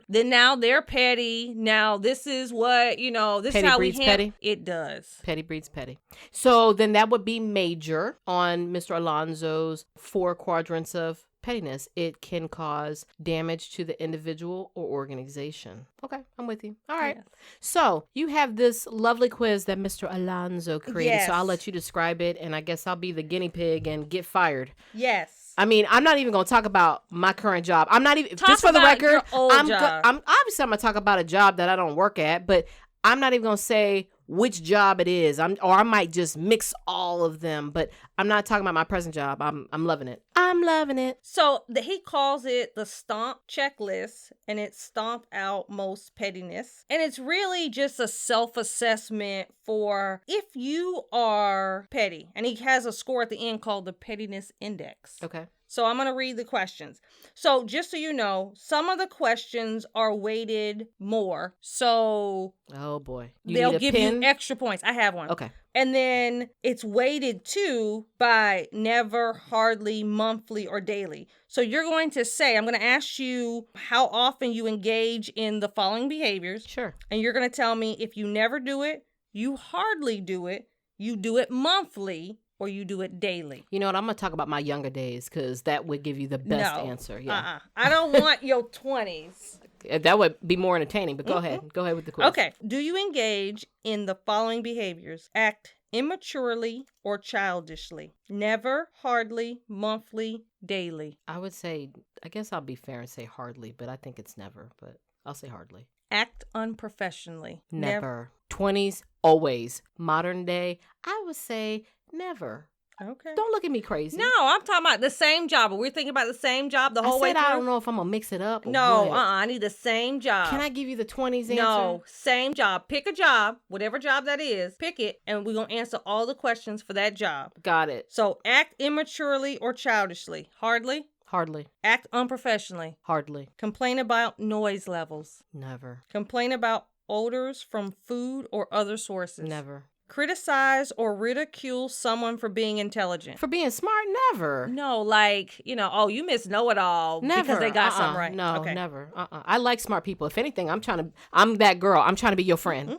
Then now they're petty. Now this is what, this petty is how breeds we petty. It does. Petty breeds petty. So then that would be major on Mr. Alonzo's 4 quadrants of pettiness. It can cause damage to the individual or organization. Okay, I'm with you. All right. Yes. So you have this lovely quiz that Mr. Alonzo created. Yes. So I'll let you describe it, and I guess I'll be the guinea pig and get fired. Yes. I mean, I'm not even going to talk about my current job. I'm not even, just for the record, I'm obviously I'm going to talk about a job that I don't work at, but I'm not even going to say which job it is. Or I might just mix all of them, but I'm not talking about my present job. I'm loving it. I'm loving it. So he calls it the Stomp Checklist, and it's stomp out most pettiness. And it's really just a self-assessment for if you are petty. And he has a score at the end called the Pettiness Index. Okay. So I'm going to read the questions. So just so you know, some of the questions are weighted more. So oh boy, they'll give you extra points. I have one. Okay. And then it's weighted too by never, hardly, monthly, or daily. So you're going to say, I'm going to ask you how often you engage in the following behaviors. Sure. And you're going to tell me if you never do it, you hardly do it, you do it monthly, or you do it daily. You know what? I'm going to talk about my younger days because that would give you the best answer. Yeah. I don't want your 20s. That would be more entertaining, but go ahead. Go ahead with the quiz. Okay. Do you engage in the following behaviors? Act immaturely or childishly? Never, hardly, monthly, daily. I would say, I guess I'll be fair and say hardly, but I think it's never, but I'll say hardly. Act unprofessionally. Never. 20s, always. Modern day, I would say never. Okay. Don't look at me crazy. No, I'm talking about the same job. We're thinking about the same job the whole way through. I don't know if I'm going to mix it up. No, I need the same job. Can I give you the 20s answer? No, same job. Pick a job, whatever job that is. Pick it, and we're going to answer all the questions for that job. Got it. So act immaturely or childishly. Hardly? Hardly. Act unprofessionally. Hardly. Complain about noise levels. Never. Complain about odors from food or other sources. Never. Criticize or ridicule someone for being intelligent. For being smart? Never. No, like, you miss know-it-all because they got something right. No, okay. Never. I like smart people. If anything, I'm that girl. I'm trying to be your friend.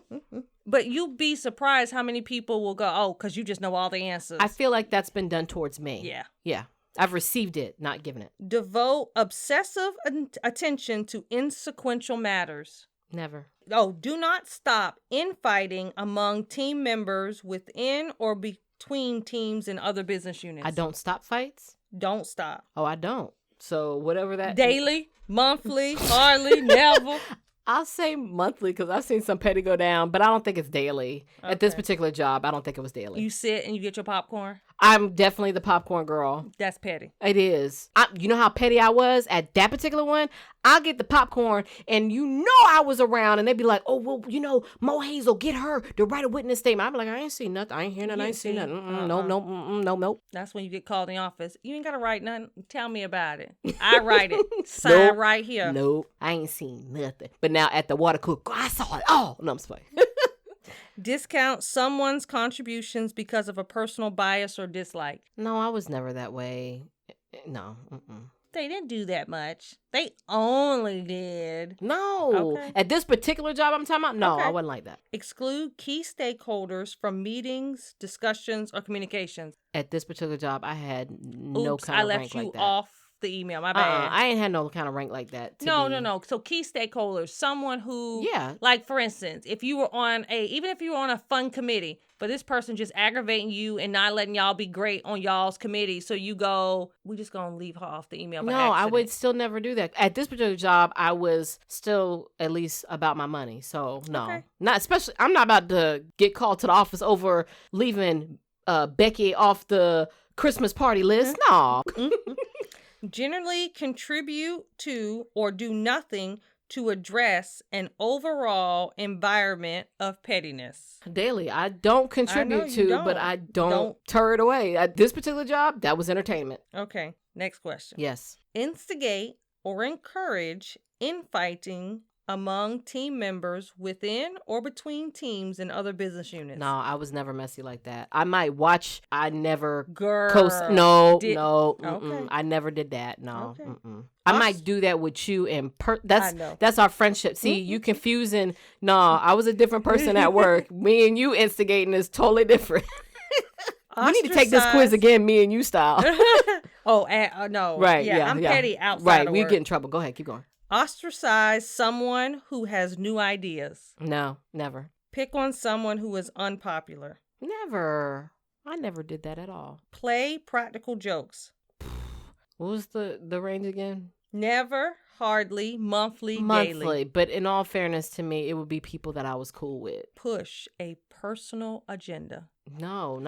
But you'd be surprised how many people will go, because you just know all the answers. I feel like that's been done towards me. Yeah. Yeah. I've received it, not given it. Devote obsessive attention to insequential matters. Never. Do not stop infighting among team members within or between teams and other business units. I don't stop fights? Don't stop. Oh, I don't. So whatever that... Daily, monthly, hardly, never. I'll say monthly because I've seen some petty go down, but I don't think it's daily. Okay. At this particular job, I don't think it was daily. You sit and you get your popcorn? I'm definitely the popcorn girl. That's petty. It is. You know how petty I was at that particular one? I'll get the popcorn and I was around and they'd be like, oh, well, Mohazel, get her to write a witness statement. I'd be like, I ain't seen nothing. I ain't hear nothing. I ain't seen nothing. Nope. That's when you get called in the office. You ain't got to write nothing. Tell me about it. I write it. Sign right here. Nope. I ain't seen nothing. But now at the water cooler, I saw it. Oh, no, I'm just playing. Discount someone's contributions because of a personal bias or dislike. No, I was never that way. No. They didn't do that much. They only did. No. Okay. At this particular job I'm talking about, no, okay. I wasn't like that. Exclude key stakeholders from meetings, discussions, or communications. At this particular job, I had no kind of rank like that. I left you off the email. My bad. I ain't had no kind of rank like that. No. So key stakeholders, someone who, like for instance, if you were on a fun committee, but this person just aggravating you and not letting y'all be great on y'all's committee, so you go, we just gonna leave her off the email. No, I would still never do that. At this particular job, I was still at least about my money. So no, not especially. I'm not about to get called to the office over leaving Becky off the Christmas party list. No. Generally contribute to or do nothing to address an overall environment of pettiness. Daily, I don't contribute but I don't turn it away. At this particular job, that was entertainment. Okay, next question. Yes. Instigate or encourage infighting among team members within or between teams and other business units. No, I was never messy like that. I might watch. I never. Girl. No. Okay. I never did that. No. Okay. I might do that with you that's our friendship. See, you confusing. No, I was a different person at work. Me and you instigating is totally different. We need to take this quiz again, me and you style. No. Right. Yeah. I'm petty outside right. of We work. get in trouble. Go ahead. Keep going. Ostracize someone who has new ideas. No, never. Pick on someone who is unpopular. Never. I never did that at all. Play practical jokes. What was the range again? Never, hardly, monthly, daily. But in all fairness to me, it would be people that I was cool with. Push a personal agenda. No.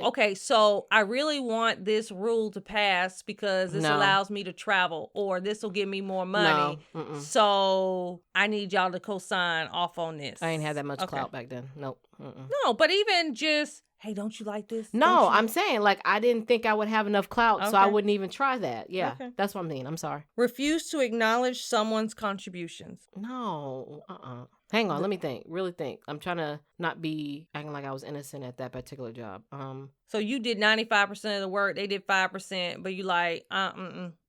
Okay, so I really want this rule to pass because this allows me to travel, or this will give me more money. No. So I need y'all to co-sign off on this. I ain't had that much clout back then. Nope. No, but even just, hey, don't you like this? No, I'm saying, like, I didn't think I would have enough clout, so I wouldn't even try that. Yeah, that's what I mean. I'm sorry. Refuse to acknowledge someone's contributions. No, Hang on, let me think. Really think. I'm trying to not be acting like I was innocent at that particular job. So you did 95% of the work, they did 5%, but you like, I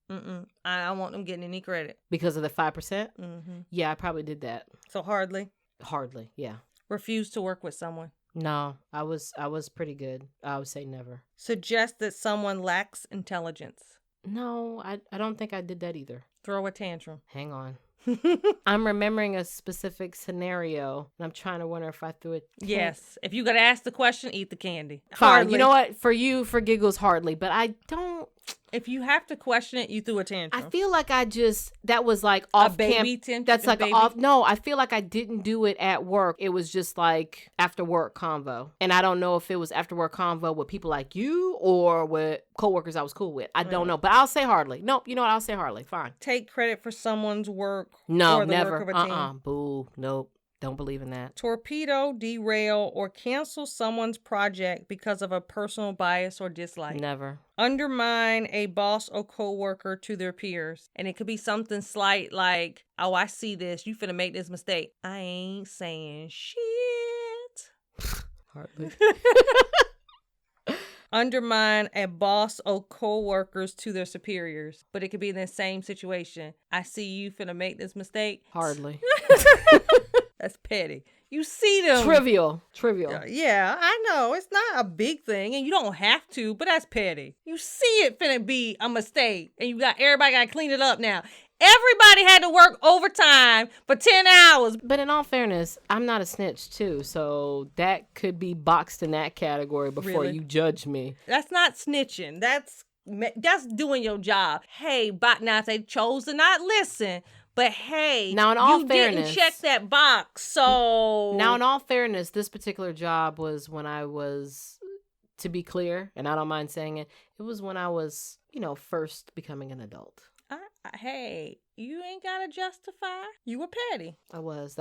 don't want them getting any credit. Because of the 5%? Mm-hmm. Yeah, I probably did that. So hardly? Hardly, yeah. Refuse to work with someone. No, I was pretty good. I would say never. Suggest that someone lacks intelligence. No, I don't think I did that either. Throw a tantrum. Hang on. I'm remembering a specific scenario, and I'm trying to wonder if I threw it. Yes. If you got to ask the question, eat the candy. Fine. Hardly. You know what? For giggles, hardly. But I don't. If you have to question it, you threw a tantrum. I feel like that was like off a baby tantrum. That's like off. No, I feel like I didn't do it at work. It was just like after work convo, and I don't know if it was after work convo with people like you or with coworkers I was cool with. I don't know, but I'll say hardly. Nope. You know what? I'll say hardly. Fine. Take credit for someone's work. No, or the never. Work of a team. Boo. Nope. Don't believe in that. Torpedo, derail, or cancel someone's project because of a personal bias or dislike. Never. Undermine a boss or coworker to their peers. And it could be something slight like, oh, I see this. You finna make this mistake. I ain't saying shit. Hardly. Undermine a boss or co-workers to their superiors. But it could be in the same situation. I see you finna make this mistake. Hardly. That's petty. You see them. Trivial. Yeah, I know. It's not a big thing, and you don't have to, but that's petty. You see it finna be a mistake, and everybody got to clean it up now. Everybody had to work overtime for 10 hours. But in all fairness, I'm not a snitch, too. So that could be boxed in that category before you judge me. That's not snitching. That's doing your job. Hey, now they chose to not listen. But hey, now in all you fairness, didn't check that box. So now in all fairness, this particular job was when I was, to be clear, and I don't mind saying it, it was when I was, first becoming an adult. Hey, you ain't got to justify. You were petty. I was.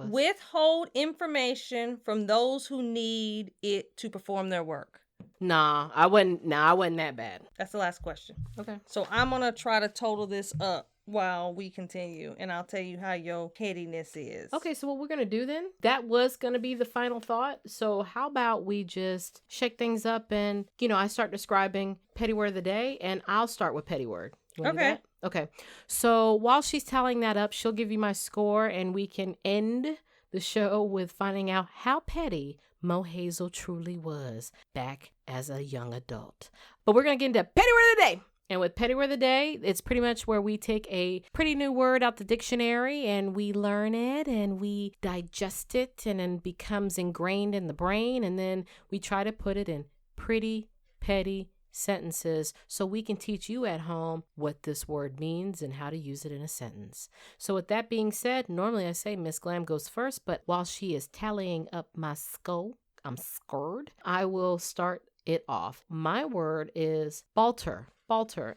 Withhold information from those who need it to perform their work. Nah, I wasn't that bad. That's the last question. Okay. So I'm going to try to total this up while we continue, and I'll tell you how your pettiness is. Okay, so what we're going to do then, that was going to be the final thought. So how about we just shake things up and, I start describing petty word of the day, and I'll start with petty word. Okay. Okay. So while she's tallying that up, she'll give you my score, and we can end the show with finding out how petty Mohazel truly was back as a young adult. But we're going to get into petty word of the day. And with Petty Word of the Day, it's pretty much where we take a pretty new word out the dictionary and we learn it and we digest it and then becomes ingrained in the brain. And then we try to put it in pretty, petty sentences so we can teach you at home what this word means and how to use it in a sentence. So with that being said, normally I say Miss Glam goes first, but while she is tallying up my score, I'm scared, I will start it off. My word is balter,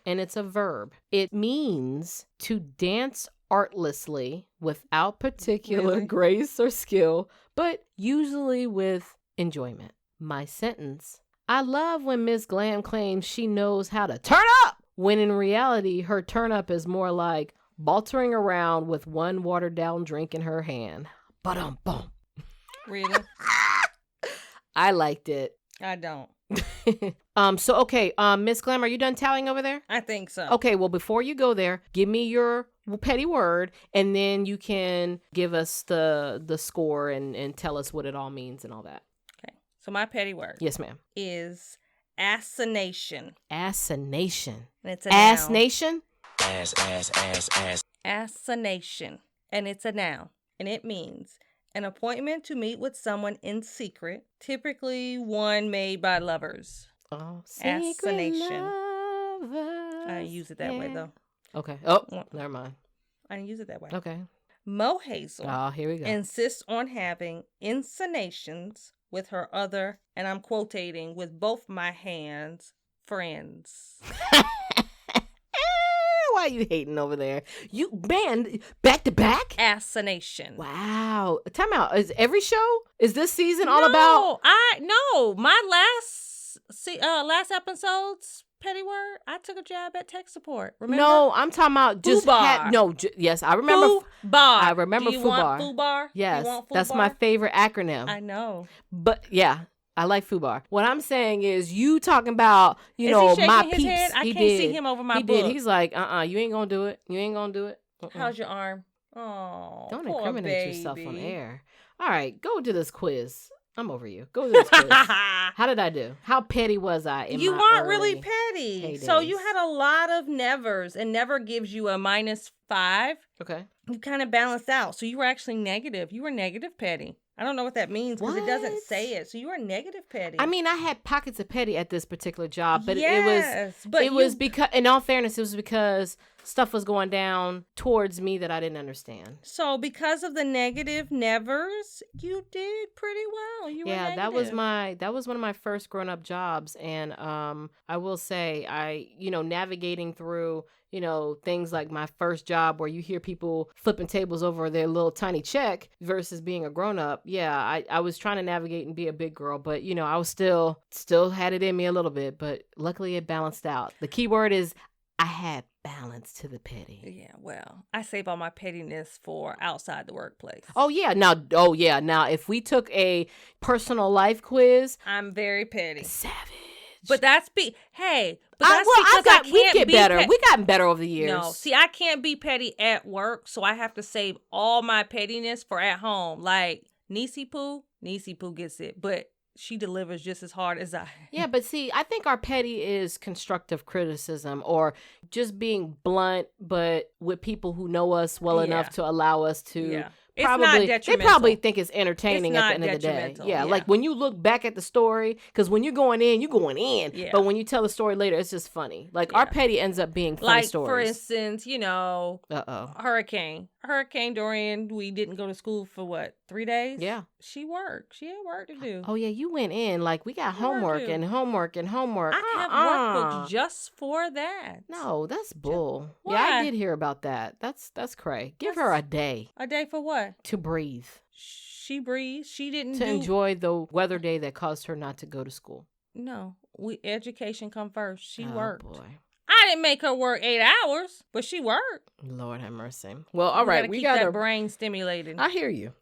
and it's a verb. It means to dance artlessly without particular grace or skill, but usually with enjoyment. My sentence: I love when Miss Glam claims she knows how to turn up, when in reality her turn up is more like baltering around with one watered down drink in her hand. Ba-dum-bum. Really? I liked it. I don't. Miss Glam, are you done tallying over there? I think so. Okay, well, before you go there, give me your petty word, and then you can give us the score and tell us what it all means and all that. Okay, so my petty word. Yes, ma'am. Is assination. Assination. And it's a Ass noun. nation? Ass. Assination. And it's a noun. And it means an appointment to meet with someone in secret, typically one made by lovers. Oh, Assination. Lovers. I didn't use it that way, though. Okay. Oh, never mind. I didn't use it that way. Okay. Mohazel Oh, here we go. insists on having insinuations with her other, and I'm quotating, with both my hands, friends. Why are you hating over there? You, man, back to back? Assination. Wow. Time out. Is every show? Is this season all about? My last episode's petty word, I took a jab at tech support. Remember? No, I'm talking about just FUBAR. yes, I remember. FUBAR. I remember Do you FUBAR. want FUBAR? Yes, Do you want that's FUBAR? my favorite acronym. I know. But yeah, I like FUBAR. What I'm saying is, you talking about, Is he shaking my his peeps. head? I He can't did. see him over my He book. did. He's like, you ain't gonna do it. You ain't gonna do it. How's your arm? Oh, Don't poor incriminate yourself on baby. air. All right, go to this quiz. I'm over you. Go to this quiz. How did I do? How petty was I? You my weren't really early petty. So you heydays? had a lot of nevers, and never gives you a -5. Okay. You kind of balanced out. So you were actually negative. You were negative petty. I don't know what that means because it doesn't What? say it. So you were negative petty. I mean, I had pockets of petty at this particular job, but yes, it was because, in all fairness, it was because stuff was going down towards me that I didn't understand. So because of the negative nevers, you did pretty well. You were negative. that was one of my first grown up jobs, and I will say, navigating through things like my first job where you hear people flipping tables over their little tiny check versus being a grown up. Yeah, I was trying to navigate and be a big girl, but I was still had it in me a little bit, but luckily it balanced out. The key word is I had balance to the petty. Yeah, well, I save all my pettiness for outside the workplace. Oh yeah. Now if we took a personal life quiz, I'm very petty. savage. But that's because I we can't get be better. We gotten better over the years. No, see, I can't be petty at work, so I have to save all my pettiness for at home. Like Niecy Poo gets it, but she delivers just as hard as I. Yeah, but see, I think our petty is constructive criticism or just being blunt, but with people who know us well enough to allow us to. Yeah. Probably, it's they not probably think it's entertaining It's at the not end of the day. detrimental, Yeah, yeah. like when you look back at the story, because when you're going in, you're going in. Yeah. But when you tell the story later, it's just funny. Like our petty ends up being funny like, stories. for instance, Uh-oh. Hurricane Dorian, we didn't go to school for what, 3 days? Yeah. She worked. She had work to do. Oh, yeah, you went in. Like, we got homework do. and homework and homework. I have workbooks just for that. No, that's bull. Yeah, Why? I did hear about that. That's cray. Give her a day A day for what? to breathe. She breathed. She didn't To enjoy the weather day that caused her not to go to school. No, education come first. She Oh, worked. boy. I didn't make her work 8 hours, but she worked. Lord have mercy. Well, all right. We gotta keep that brain stimulated. I hear you.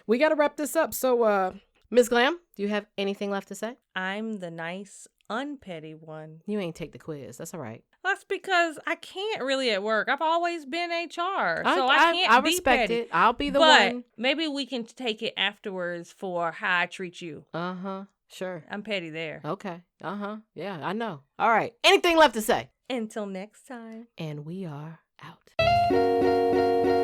We got to wrap this up. So, Ms. Glam, do you have anything left to say? I'm the nice, unpetty one. You ain't take the quiz. That's all right. That's because I can't really at work. I've always been HR, so I can't I be respect petty. it. I'll be the but one. maybe we can take it afterwards for how I treat you. Uh-huh. Sure. I'm petty there. Okay. Yeah, I know. All right. Anything left to say? Until next time. And we are out.